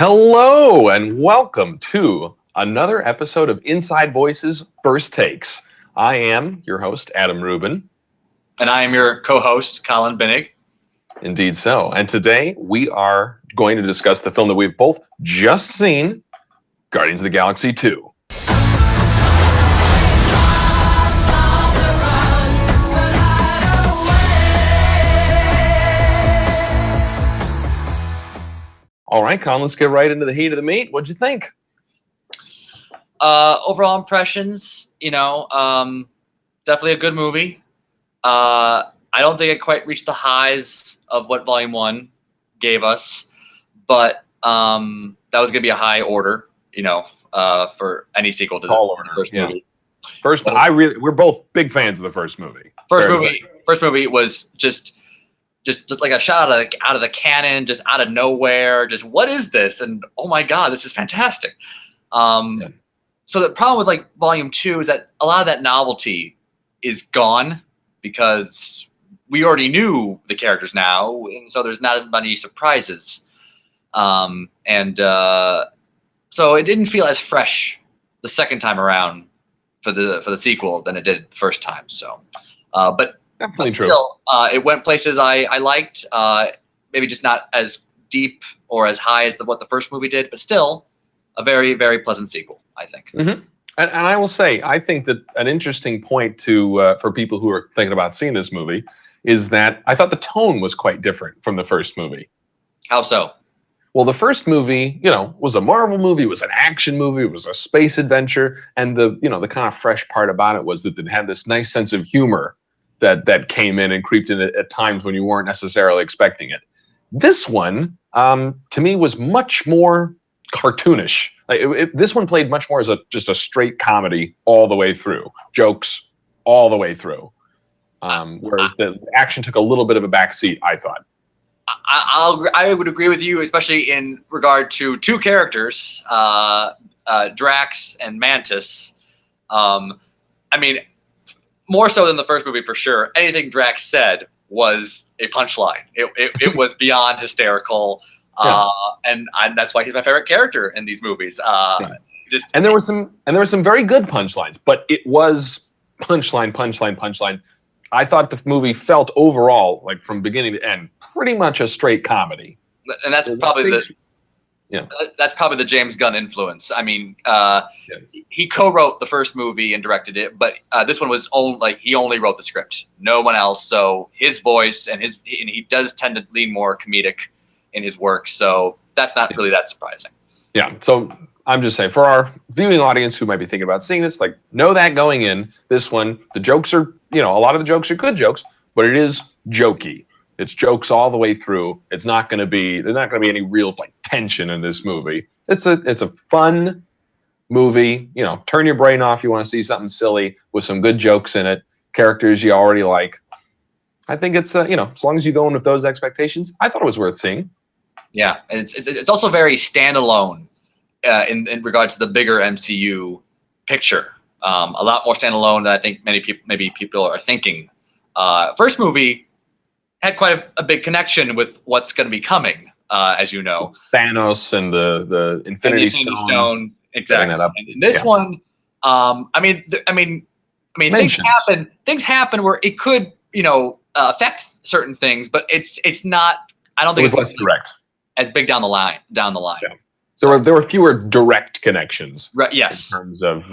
Hello and welcome to another episode of Inside Voices First Takes. I am your host, Adam Rubin. And I am your co-host, Colin Binnig. Indeed so. And today we are going to discuss the film that we've both just seen, Guardians of the Galaxy 2. All right, Colin, let's get right into the heat of the meat. What'd you think? Overall impressions, definitely a good movie. I don't think it quite reached the highs of what Volume 1 gave us, but that was going to be a high order, for any sequel to the first movie. We're both big fans of the first movie. First movie was just like a shot out of the cannon, just out of nowhere. Just what is this? And oh my god, this is fantastic. So the problem with like Volume 2 is that a lot of that novelty is gone because we already knew the characters now, and so there's not as many surprises. So it didn't feel as fresh the second time around for the sequel than it did the first time. So, but definitely true. Still, it went places I liked. Maybe just not as deep or as high as what the first movie did, but still a very, very pleasant sequel, I think. Mm-hmm. And I will say, I think that an interesting point for people who are thinking about seeing this movie is that I thought the tone was quite different from the first movie. How so? Well, the first movie, was a Marvel movie, was an action movie, it was a space adventure, and the kind of fresh part about it was that it had this nice sense of humor that came in and creeped in at times when you weren't necessarily expecting it. This one, to me, was much more cartoonish. This one played much more as just a straight comedy all the way through, jokes all the way through. Whereas the action took a little bit of a backseat, I thought. I would agree with you, especially in regard to two characters, Drax and Mantis. More so than the first movie for sure. Anything Drax said was a punchline. It was beyond hysterical. And that's why he's my favorite character in these movies. And there were some very good punchlines, but it was punchline. I thought the movie felt overall, like from beginning to end, pretty much a straight comedy. And that's probably that's probably the James Gunn influence. I mean, he co-wrote the first movie and directed it, but this one was he only wrote the script, no one else. So his voice and he does tend to lean more comedic in his work, so that's not really that surprising. Yeah, so I'm just saying, for our viewing audience who might be thinking about seeing this, know that going in, this one, the jokes are, a lot of the jokes are good jokes, but it is jokey. It's jokes all the way through. There's not going to be any real tension in this movie. It's a fun movie. Turn your brain off. You want to see something silly with some good jokes in it, characters you already like. I think it's as long as you go in with those expectations, I thought it was worth seeing. Yeah, and it's also very standalone in regards to the bigger MCU picture. A lot more standalone than I think maybe people are thinking. First movie had quite a big connection with what's going to be coming, as you know. Thanos and the Infinity Stone. Exactly. And in this one, things happen where it could, affect certain things, but it's not. I don't think it's less direct. As big down the line. Yeah. There were fewer direct connections. Right. Yes. In terms of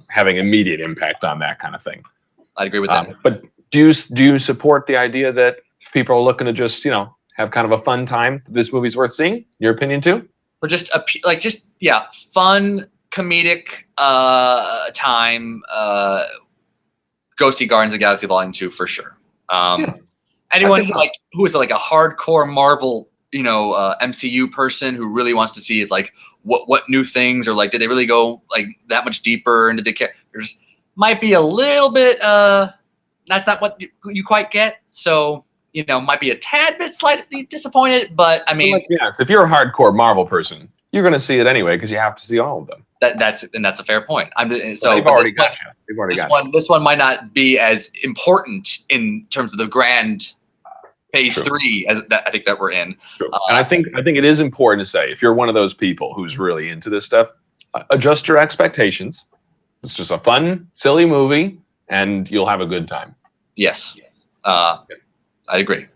having immediate impact on that kind of thing. I'd agree with that. But do you support the idea that if people are looking to just have kind of a fun time, this movie's worth seeing? Your opinion too? Or just fun comedic time. Go see Guardians of the Galaxy Volume 2 for sure. Anyone who is a hardcore Marvel, MCU person who really wants to see what new things or did they really go that much deeper into the characters, might be a little bit that's not what you quite get. So might be a tad bit slightly disappointed, but I mean, let's be honest, if you're a hardcore Marvel person, you're going to see it anyway because you have to see all of them. That's a fair point. They've already got you. This one might not be as important in terms of the grand phase True. 3, as that, I think that we're in. And I think it is important to say, if you're one of those people who's really into this stuff, adjust your expectations. It's just a fun, silly movie, and you'll have a good time. Yes, I agree.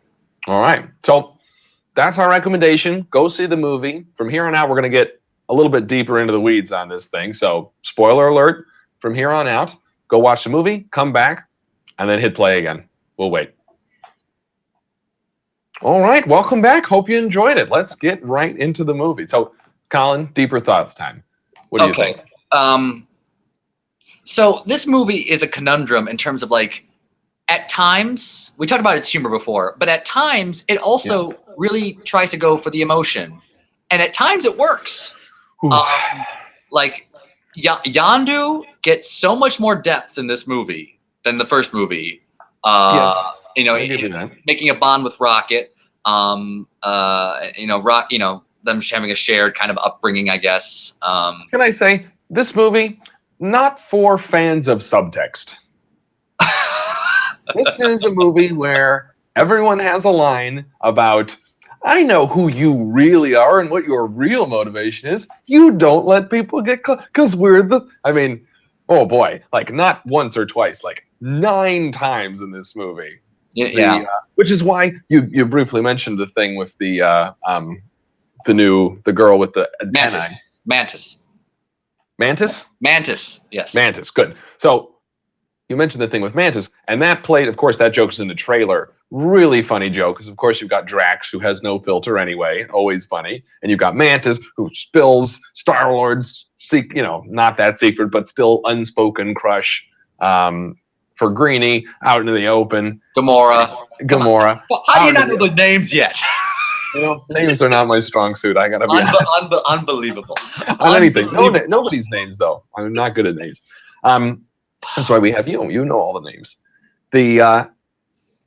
All right, so that's our recommendation. Go see the movie. From here on out, we're going to get a little bit deeper into the weeds on this thing. So, spoiler alert, from here on out, go watch the movie, come back, and then hit play again. We'll wait. All right, welcome back. Hope you enjoyed it. Let's get right into the movie. So, Colin, deeper thoughts time. What do you think? So this movie is a conundrum in terms of, like, at times, we talked about its humor before, but at times it also really tries to go for the emotion. And at times it works. Like, Yondu gets so much more depth in this movie than the first movie. You know, making a bond with Rocket. You know, them having a shared kind of upbringing, I guess. Can I say, this movie, not for fans of subtext. This is a movie where everyone has a line about, I know who you really are and what your real motivation is. You don't let people get because we're the. I mean, oh boy, like not once or twice, like 9 times in this movie. Yeah. Which is why you briefly mentioned the thing with the girl with the antennae. Mantis. Yes. Mantis. Good. So you mentioned the thing with Mantis, and that played. Of course, that joke's in the trailer. Really funny joke, because of course you've got Drax, who has no filter anyway, always funny, and you've got Mantis, who spills Star-Lord's not that secret, but still unspoken crush for Greenie out into the open. Gamora. How do you not know the names yet? Names are not my strong suit. I gotta be honest. Unbelievable. On anything. Nobody's names though. I'm not good at names. That's why we have you. You know all the names.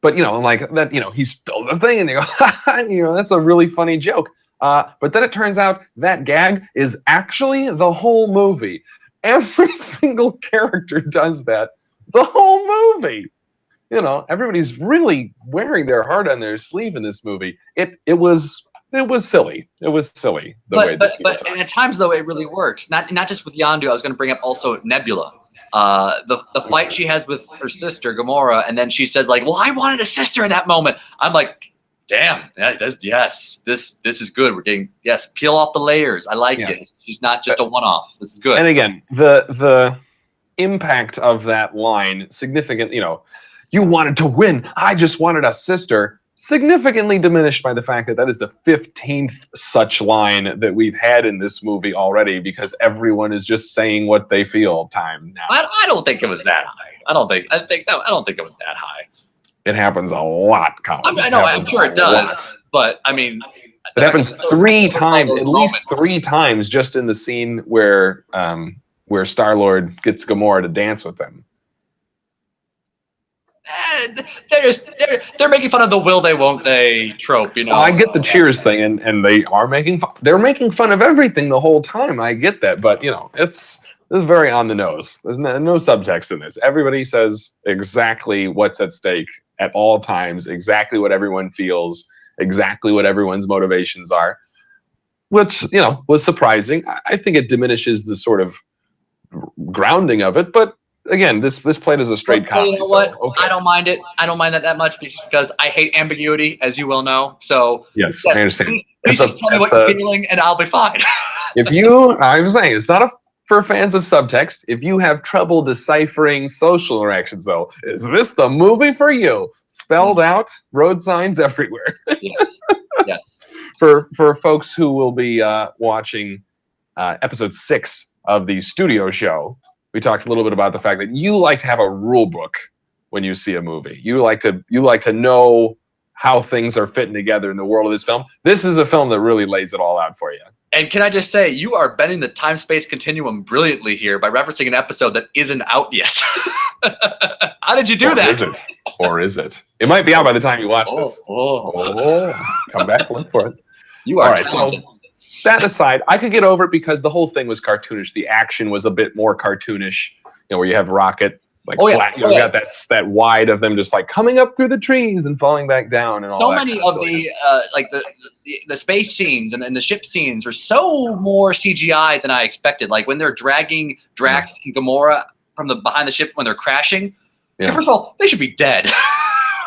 But like that. He spills this thing, and you go, that's a really funny joke. But then it turns out that gag is actually the whole movie. Every single character does that. The whole movie. Everybody's really wearing their heart on their sleeve in this movie. It was silly. It was silly. But and at times though it really works. Not just with Yondu. I was going to bring up also Nebula. The fight she has with her sister Gamora, and then she says like, "Well, I wanted a sister in that moment." I'm like, "Damn, this is good. We're getting peel off the layers. I like it. She's not just a one-off. This is good." And again, the impact of that line, significant. You wanted to win. I just wanted a sister. Significantly diminished by the fact that is the 15th such line that we've had in this movie already, because everyone is just saying what they feel time now. I don't think it was that high. I don't think it was that high. It happens a lot, Colin. I know. I'm sure it does. But I mean, it happens 3 times, at least 3 times, just in the scene where Star-Lord gets Gamora to dance with him. They're making fun of the will they won't they trope, I get the cheers thing, and they are making fun. They're making fun of everything the whole time. I get that, but it's very on the nose. There's no subtext in this. Everybody says exactly what's at stake at all times, exactly what everyone feels, exactly what everyone's motivations are, which was surprising. I think it diminishes the sort of grounding of it, but. Again, this played as a straight comedy. You know what? Okay. I don't mind it. I don't mind that much because I hate ambiguity, as you well know. So yes, I understand. Please just tell me what you're feeling, and I'll be fine. I'm saying it's not for fans of subtext. If you have trouble deciphering social interactions, though, is this the movie for you? Spelled out, road signs everywhere. Yes. For folks who will be watching episode 6 of the studio show. We talked a little bit about the fact that you like to have a rule book when you see a movie. You like to know how things are fitting together in the world of this film. This is a film that really lays it all out for you. And can I just say, you are bending the time-space continuum brilliantly here by referencing an episode that isn't out yet. How did you do that? Or is it? It might be out by the time you watch this. Come back, look for it. You are talented. So, that aside, I could get over it because the whole thing was cartoonish. The action was a bit more cartoonish, where you have Rocket Like got that wide of them just like coming up through the trees and falling back down and all so that. Many of the space scenes and the ship scenes are so more CGI than I expected. Like when they're dragging Drax and Gamora from the behind the ship when they're crashing. Okay, first of all, they should be dead.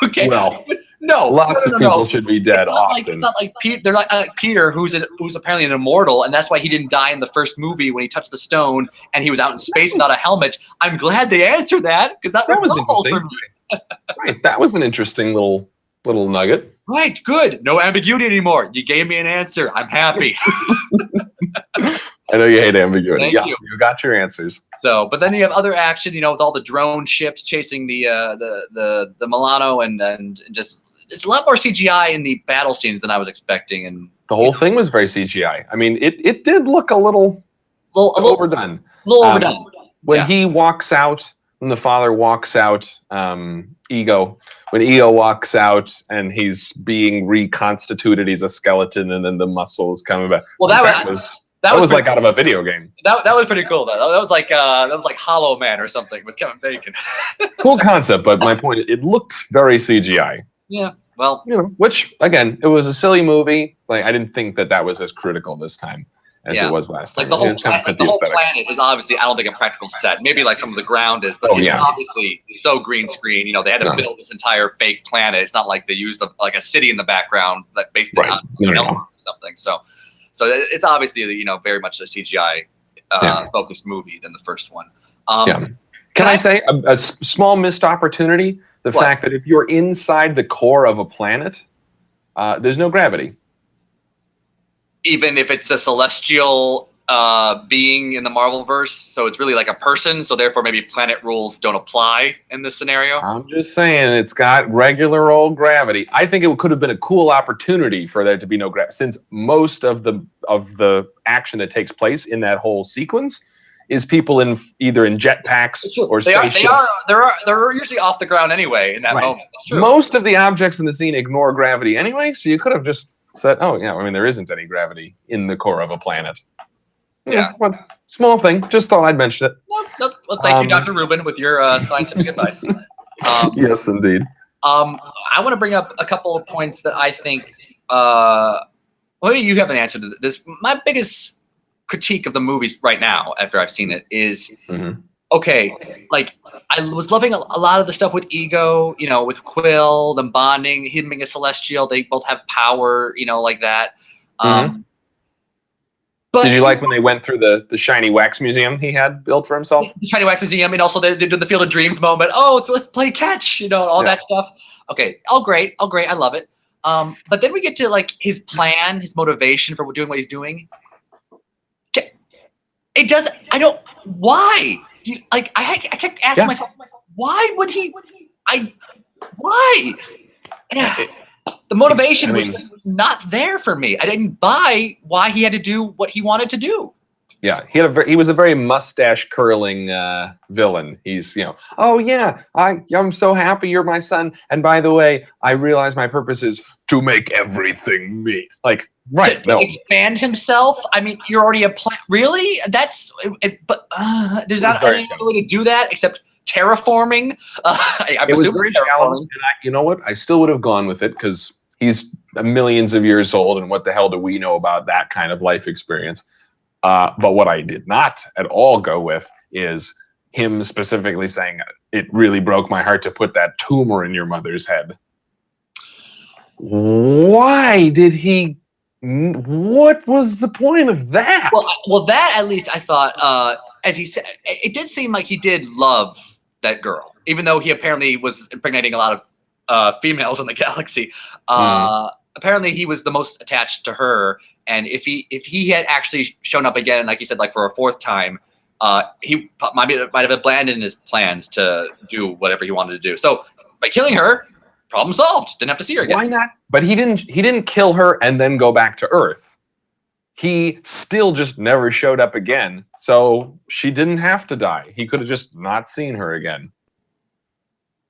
Okay. Well, lots of people should be dead often. It's not like they're like Peter, who's apparently an immortal, and that's why he didn't die in the first movie when he touched the stone and he was out in space without a helmet. I'm glad they answered that because that was interesting. Right, that was an interesting little nugget. Right, good. No ambiguity anymore. You gave me an answer. I'm happy. I know you hate ambiguity. Thank you. You got your answers. So, but then you have other action, with all the drone ships chasing the Milano and just it's a lot more CGI in the battle scenes than I was expecting. And the whole thing was very CGI. I mean, it did look a little overdone. A little overdone. When he walks out, when the father walks out, Ego. When Ego walks out and he's being reconstituted, he's a skeleton, and then the muscles coming back. Well, that was like out of a video game. That was pretty cool though. That was like Hollow Man or something with Kevin Bacon. Cool concept, but my point, it looked very CGI. Yeah. Well, which again, it was a silly movie. Like I didn't think that was as critical this time as it was last time. Like the whole planet is obviously, I don't think, a practical set. Maybe like some of the ground is, but it's obviously so green screen. They had to build this entire fake planet. It's not like they used a city in the background that based it on or something. So it's obviously very much a CGI focused movie than the first one. Can I say a small missed opportunity? The fact that if you're inside the core of a planet, there's no gravity. Even if it's a celestial being in the Marvelverse, so it's really like a person, so therefore maybe planet rules don't apply in this scenario? I'm just saying it's got regular old gravity. I think it could have been a cool opportunity for there to be no gravity, since most of the action that takes place in that whole sequence is people either in jetpacks or spaceships. They're usually off the ground anyway in that moment. That's true. Most of the objects in the scene ignore gravity anyway, so you could have just said, "Oh yeah, I mean there isn't any gravity in the core of a planet." What small thing? Just thought I'd mention it. Well, thank you, Dr. Rubin, with your scientific advice. Yes, indeed. I want to bring up a couple of points that I think. Maybe you have an answer to this. My biggest critique of the movies right now, after I've seen it, is okay. Like I was loving a lot of the stuff with Ego, with Quill, them bonding, him being a Celestial. They both have power, like that. But did you like when they went through the shiny wax museum he had built for himself? The shiny wax museum, and also they did the Field of Dreams moment. Oh, let's play catch, all that stuff. Okay, all great, I love it. But then we get to like his plan, his motivation for doing what he's doing. It does. I don't. Why? I kept asking myself, why would he? Why? Yeah. The motivation was just not there for me. I didn't buy why he had to do what he wanted to do. Yeah, he was a very mustache curling villain. He's oh yeah, I'm so happy you're my son, and by the way, I realize my purpose is to make everything me. To expand himself. I mean, you're already a plant. Really? That's but there's not any other way to do that except terraforming. It was very challenging. And you know what? I still would have gone with it because he's millions of years old, and what the hell do we know about that kind of life experience? But what I did not at all go with is him specifically saying, "It really broke my heart to put that tumor in your mother's head." Why did he? What was the point of that? Well, that at least I thought, as he said, it did seem like he did love that girl, even though he apparently was impregnating a lot of females in the galaxy. Apparently, he was the most attached to her, and if he had actually shown up again, like you said, like for a fourth time, he might have abandoned his plans to do whatever he wanted to do. So by killing her, problem solved. Didn't have to see her again. Why not? But he didn't kill her and then go back to Earth. He still just never showed up again. So she didn't have to die. He could have just not seen her again.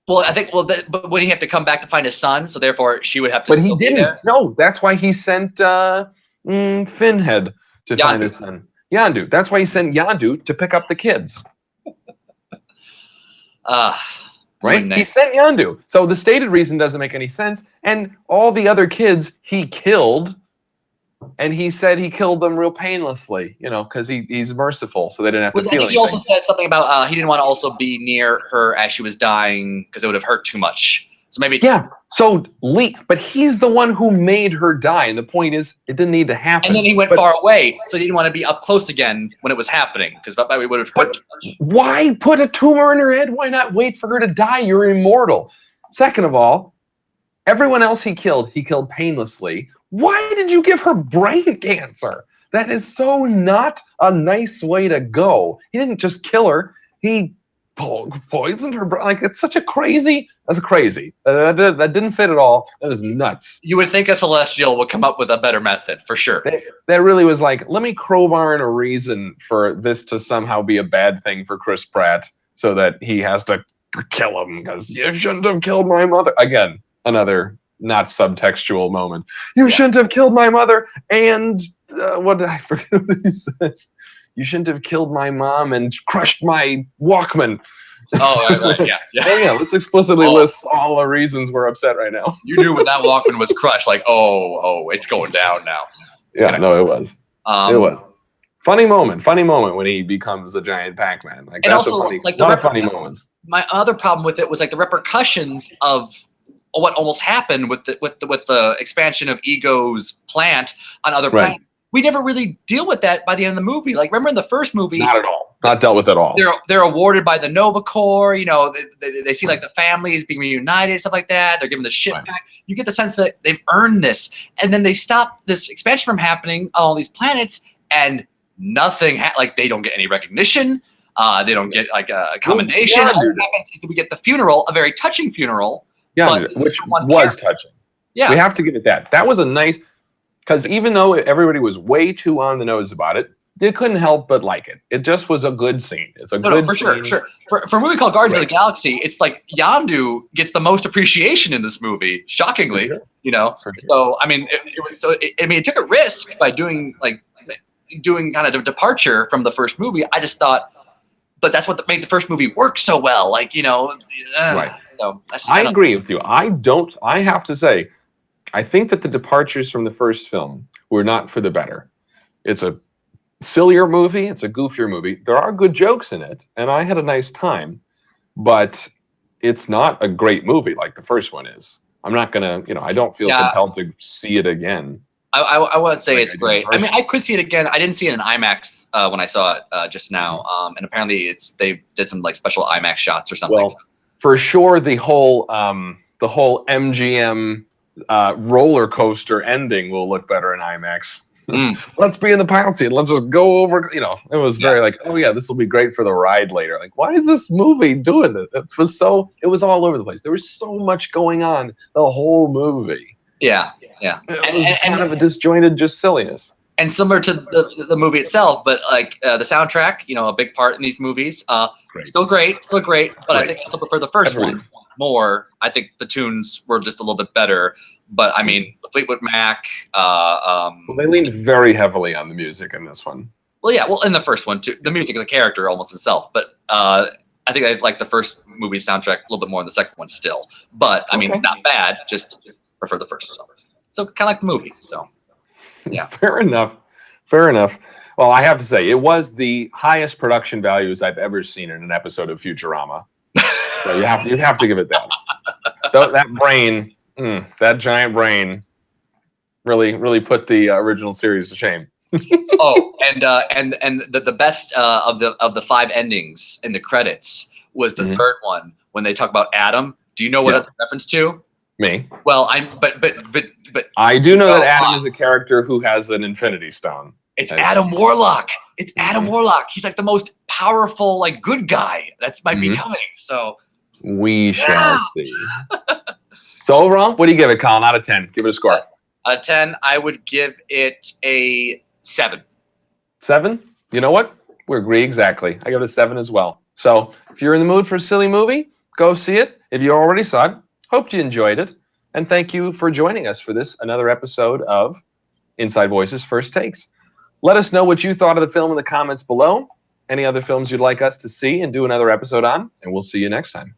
Well, I think. But would he have to come back to find his son? So therefore, she would have to. But he didn't. No, that's why he sent Finhead to find his son. Yondu. That's why he sent Yondu to pick up the kids. Right? He sent Yondu. So the stated reason doesn't make any sense. And all the other kids he killed, and he said he killed them real painlessly, because he's merciful, so they didn't have to feel anything. He also said something about he didn't want to also be near her as she was dying because it would have hurt too much. So maybe but he's the one who made her die, and the point is, it didn't need to happen. And then he went far away, so he didn't want to be up close again when it was happening, because that would have hurt too much. Why put a tumor in her head? Why not wait for her to die? You're immortal. Second of all, everyone else he killed painlessly. Why did you give her brain cancer? That is so not a nice way to go. He didn't just kill her. He poisoned her brain. Like, it's such a crazy. That's crazy. That didn't fit at all. That is nuts. You would think a Celestial would come up with a better method, for sure. That really was like, let me crowbar in a reason for this to somehow be a bad thing for Chris Pratt, so that he has to kill him because you shouldn't have killed my mother. Again, another not subtextual moment. You shouldn't have killed my mother, and what did I forget what he says? You shouldn't have killed my mom and crushed my Walkman. Oh, right, yeah. Let's explicitly list all the reasons we're upset right now. You knew when that Walkman was crushed, like, it's going down now. It was. It was. Funny moment when he becomes a giant Pac-Man. Like, and that's also, a lot of funny moments. My other problem with it was like the repercussions of what almost happened with the expansion of Ego's plant on other planets. We never really deal with that by the end of the movie. Like, remember in the first movie? Not at all. Not dealt with at all. They're awarded by the Nova Corps. They see like the families being reunited, stuff like that. They're given the ship back. You get the sense that they've earned this, and then they stop this expansion from happening on all these planets, and nothing. Like, they don't get any recognition. They don't get like a commendation. All that happens is that we get the funeral, a very touching funeral. Yeah, which was touching. Yeah, we have to give it that. That was a nice. Because even though everybody was way too on the nose about it, they couldn't help but like it. It just was a good scene. It's a good scene. Sure. For a movie called Guardians of the Galaxy, it's like Yondu gets the most appreciation in this movie, shockingly. So I mean, it took a risk by doing kind of a departure from the first movie. I just thought, but that's what made the first movie work so well. Like, right. So I agree with you. I have to say, I think that the departures from the first film were not for the better. It's a sillier movie. It's a goofier movie. There are good jokes in it, and I had a nice time, but it's not a great movie like the first one is. I'm not going to, I don't feel compelled to see it again. I wouldn't say it's great. I mean, I could see it again. I didn't see it in IMAX when I saw it just now. And apparently they did some like special IMAX shots or something. Well, for sure, the whole MGM roller coaster ending will look better in IMAX. Let's be in the pilot seat. Let's just go over. It was very like, oh yeah, this will be great for the ride later. Like, why is this movie doing this? It was all over the place. There was so much going on the whole movie. Yeah. It was kind of a disjointed, just silliness. And similar to the movie itself, but like the soundtrack, a big part in these movies. Still great. But I think I still prefer the first one more. I think the tunes were just a little bit better. But I mean, Fleetwood Mac. They leaned very heavily on the music in this one. Well, yeah. Well, in the first one too, the music is a character almost itself. But I think I like the first movie soundtrack a little bit more than the second one still. But I mean, not bad. Just prefer the first one. So kind of like the movie. So yeah. Fair enough. Well, I have to say, it was the highest production values I've ever seen in an episode of Futurama. So you have to give it that. That brain. That giant brain really put the original series to shame. And the best of the 5 endings in the credits was the third one when they talk about Adam. Do you know what that's a reference to? Me. Well, but I do know that Adam is a character who has an Infinity Stone. It's Adam Warlock. It's Adam Warlock. He's like the most powerful, like, good guy that's might be coming. So we shall see. So overall, what do you give it, Colin? Out of 10, give it a score. Out of 10, I would give it a 7. 7? You know what? We agree exactly. I give it a 7 as well. So if you're in the mood for a silly movie, go see it. If you already saw it, hope you enjoyed it. And thank you for joining us for another episode of Inside Voices First Takes. Let us know what you thought of the film in the comments below. any other films you'd like us to see and do another episode on, and we'll see you next time.